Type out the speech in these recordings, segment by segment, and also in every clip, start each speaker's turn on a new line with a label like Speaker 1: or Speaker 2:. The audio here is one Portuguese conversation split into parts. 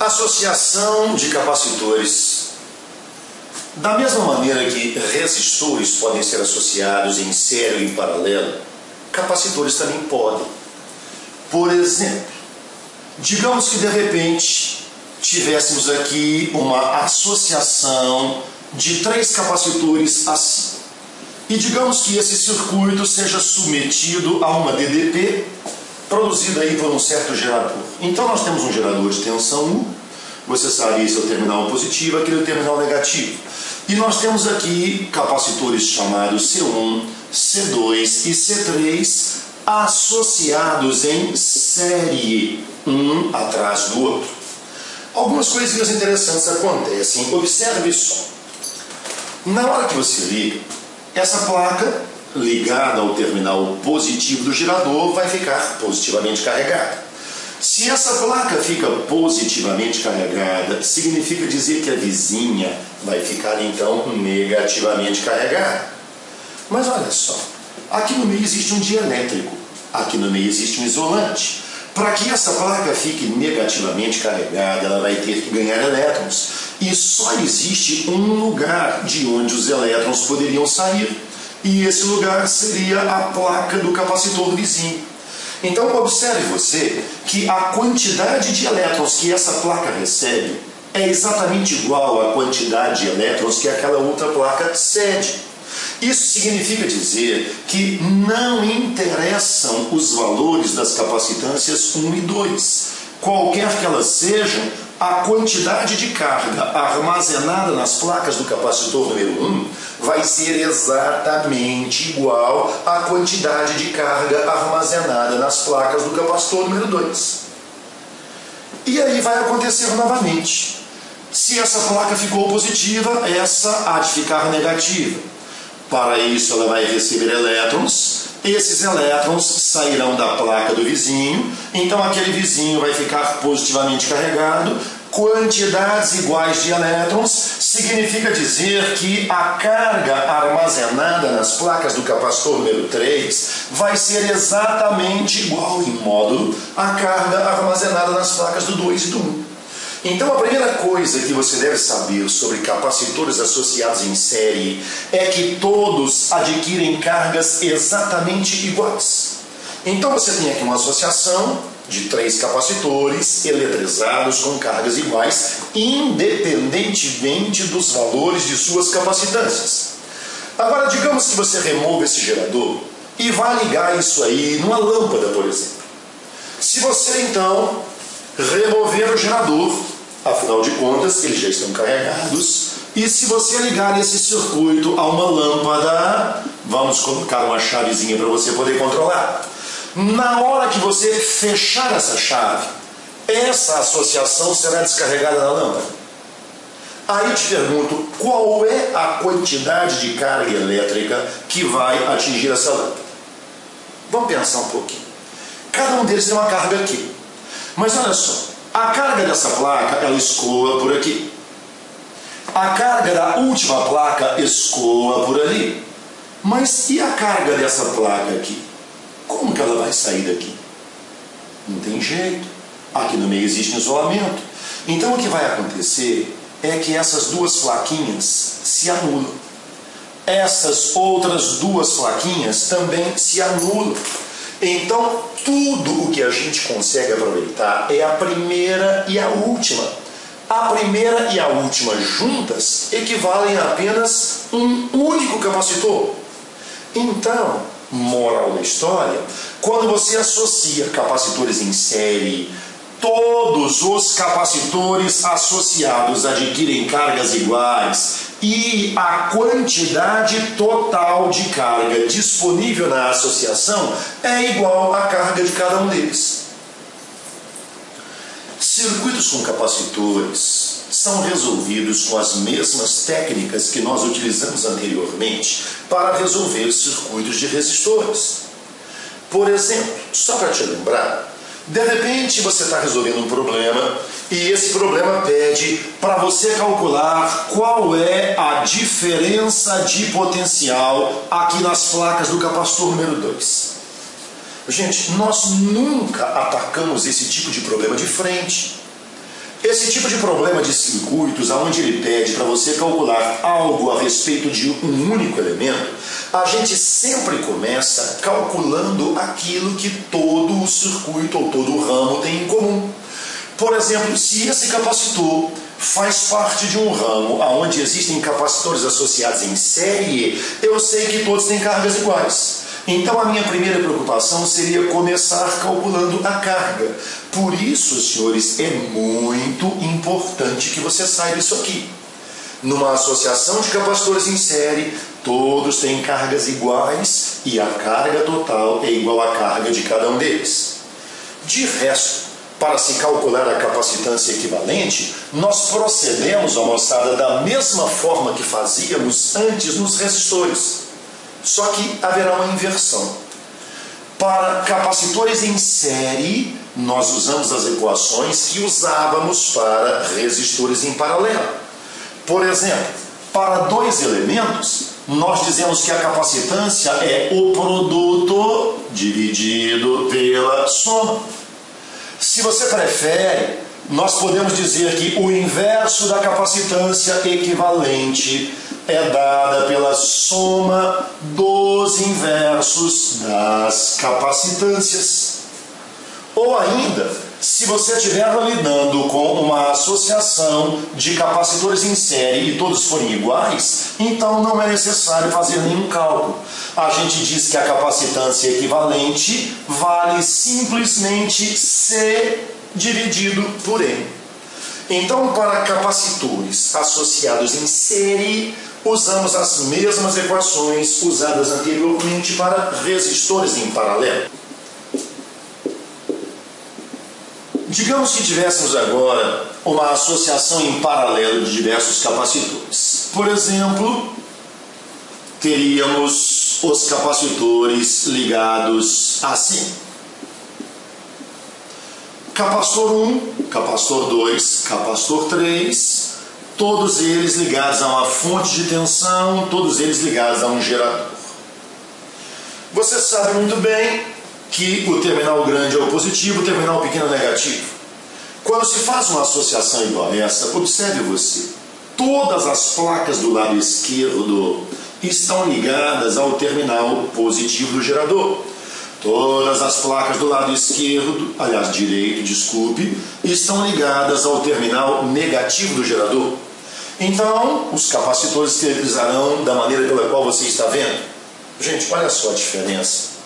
Speaker 1: Associação de capacitores. Da mesma maneira que resistores podem ser associados em série ou em paralelo, capacitores também podem. Por exemplo, digamos que de repente tivéssemos aqui uma associação de 3 capacitores assim. E digamos que esse circuito seja submetido a uma DDP produzida aí por um certo gerador. Então nós temos um gerador de tensão U, você sabe, esse é o terminal positivo, aquele é o terminal negativo. E nós temos aqui capacitores chamados C1, C2 e C3 associados em série, um atrás do outro. Algumas coisinhas interessantes acontecem, observe só. Na hora que você liga, essa placa ligada ao terminal positivo do gerador vai ficar positivamente carregada. Se essa placa fica positivamente carregada, significa dizer que a vizinha vai ficar então negativamente carregada. Mas olha só, aqui no meio existe um dielétrico, aqui no meio existe um isolante. Para que essa placa fique negativamente carregada, ela vai ter que ganhar elétrons. E só existe um lugar de onde os elétrons poderiam sair. E esse lugar seria a placa do capacitor vizinho. Então observe você que a quantidade de elétrons que essa placa recebe é exatamente igual à quantidade de elétrons que aquela outra placa cede. Isso significa dizer que não interessam os valores das capacitâncias 1 e 2. Qualquer que elas sejam, a quantidade de carga armazenada nas placas do capacitor número 1 vai ser exatamente igual à quantidade de carga armazenada nas placas do capacitor número 2. E aí vai acontecer novamente. Se essa placa ficou positiva, essa há de ficar negativa. Para isso ela vai receber elétrons. Esses elétrons sairão da placa do vizinho, então aquele vizinho vai ficar positivamente carregado. Quantidades iguais de elétrons significa dizer que a carga armazenada nas placas do capacitor número 3 vai ser exatamente igual em módulo à carga armazenada nas placas do 2 e do 1. Então a primeira coisa que você deve saber sobre capacitores associados em série é que todos adquirem cargas exatamente iguais. Então você tem aqui uma associação de 3 capacitores eletrizados com cargas iguais, independentemente dos valores de suas capacitâncias. Agora digamos que você remova esse gerador e vá ligar isso aí numa lâmpada, por exemplo. Se você então remover o gerador, afinal de contas eles já estão carregados, e se você ligar esse circuito a uma lâmpada, vamos colocar uma chavezinha para você poder controlar. Na hora que você fechar essa chave, essa associação será descarregada na lâmpada. Aí eu te pergunto, qual é a quantidade de carga elétrica que vai atingir essa lâmpada? Vamos pensar um pouquinho. Cada um deles tem uma carga aqui. Mas olha só, a carga dessa placa, ela escoa por aqui. A carga da última placa escoa por ali. Mas e a carga dessa placa aqui? Como que ela vai sair daqui? Não tem jeito. Aqui no meio existe um isolamento. Então o que vai acontecer é que essas duas plaquinhas se anulam. Essas outras duas plaquinhas também se anulam. Então tudo o que a gente consegue aproveitar é a primeira e a última. A primeira e a última juntas equivalem a apenas um único capacitor. Então, moral da história, quando você associa capacitores em série, todos os capacitores associados adquirem cargas iguais e a quantidade total de carga disponível na associação é igual à carga de cada um deles. Circuitos com capacitores são resolvidos com as mesmas técnicas que nós utilizamos anteriormente para resolver circuitos de resistores. Por exemplo, só para te lembrar, de repente você está resolvendo um problema e esse problema pede para você calcular qual é a diferença de potencial aqui nas placas do capacitor número 2. Gente, nós nunca atacamos esse tipo de problema de frente. Esse tipo de problema de circuitos, onde ele pede para você calcular algo a respeito de um único elemento, a gente sempre começa calculando aquilo que todo o circuito ou todo o ramo tem em comum. Por exemplo, se esse capacitor faz parte de um ramo onde existem capacitores associados em série, eu sei que todos têm cargas iguais. Então a minha primeira preocupação seria começar calculando a carga. Por isso, senhores, é muito importante que você saiba isso aqui. Numa associação de capacitores em série, todos têm cargas iguais e a carga total é igual à carga de cada um deles. De resto, para se calcular a capacitância equivalente, nós procedemos, ó moçada, da mesma forma que fazíamos antes nos resistores. Só que haverá uma inversão. Para capacitores em série, nós usamos as equações que usávamos para resistores em paralelo. Por exemplo, para dois elementos, nós dizemos que a capacitância é o produto dividido pela soma. Se você prefere, nós podemos dizer que o inverso da capacitância equivalente é dada pela soma dos inversos das capacitâncias. Ou ainda, se você estiver lidando com uma associação de capacitores em série e todos forem iguais, então não é necessário fazer nenhum cálculo. A gente diz que a capacitância equivalente vale simplesmente C dividido por N. Então, para capacitores associados em série, usamos as mesmas equações usadas anteriormente para resistores em paralelo. Digamos que tivéssemos agora uma associação em paralelo de diversos capacitores. Por exemplo, teríamos os capacitores ligados assim. Capacitor 1, capacitor 2, capacitor 3, todos eles ligados a uma fonte de tensão, todos eles ligados a um gerador. Você sabe muito bem que o terminal grande é o positivo, o terminal pequeno é o negativo. Quando se faz uma associação igual a essa, observe você, todas as placas do lado esquerdo estão ligadas ao terminal positivo do gerador. Todas as placas do lado esquerdo, aliás, direito, desculpe, estão ligadas ao terminal negativo do gerador. Então, os capacitores se utilizarão da maneira pela qual você está vendo. Gente, olha só a diferença.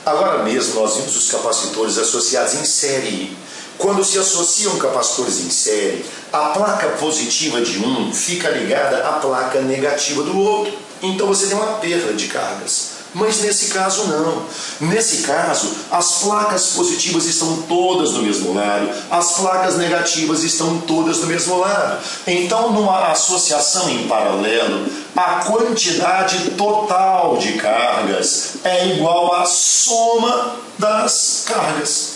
Speaker 1: Agora mesmo nós vimos os capacitores associados em série. Quando se associam capacitores em série, a placa positiva de um fica ligada à placa negativa do outro. Então você tem uma perda de cargas. Mas nesse caso não. Nesse caso, as placas positivas estão todas do mesmo lado, as placas negativas estão todas do mesmo lado. Então, numa associação em paralelo, a quantidade total de cargas é igual à soma das cargas.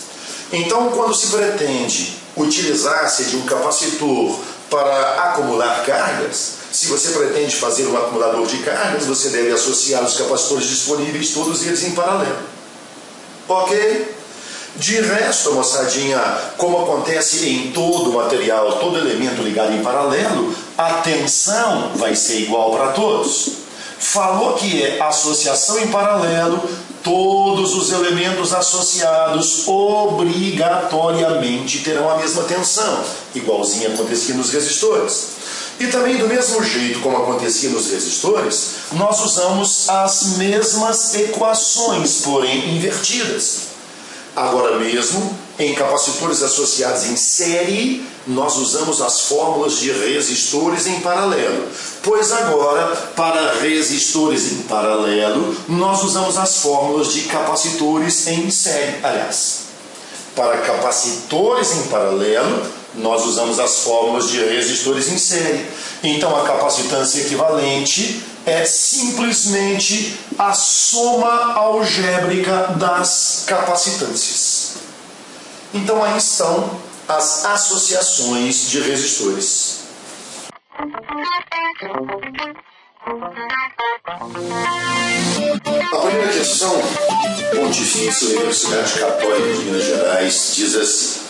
Speaker 1: Então, quando se pretende utilizar-se de um capacitor para acumular cargas, se você pretende fazer um acumulador de cargas, você deve associar os capacitores disponíveis, todos eles em paralelo. Ok? De resto, moçadinha, como acontece em todo material, todo elemento ligado em paralelo, a tensão vai ser igual para todos. Falou que é associação em paralelo, todos os elementos associados obrigatoriamente terão a mesma tensão, igualzinho acontecia nos resistores. E também do mesmo jeito como acontecia nos resistores, nós usamos as mesmas equações, porém invertidas. Agora mesmo, em capacitores associados em série, nós usamos as fórmulas de resistores em paralelo. Pois agora, para resistores em paralelo, nós usamos as fórmulas de capacitores em série. Aliás, para capacitores em paralelo, nós usamos as fórmulas de resistores em série. Então, a capacitância equivalente é simplesmente a soma algébrica das capacitâncias. Então, aí estão as associações de resistores. A primeira questão, Pontifícia Universidade Católica de Minas Gerais, diz assim: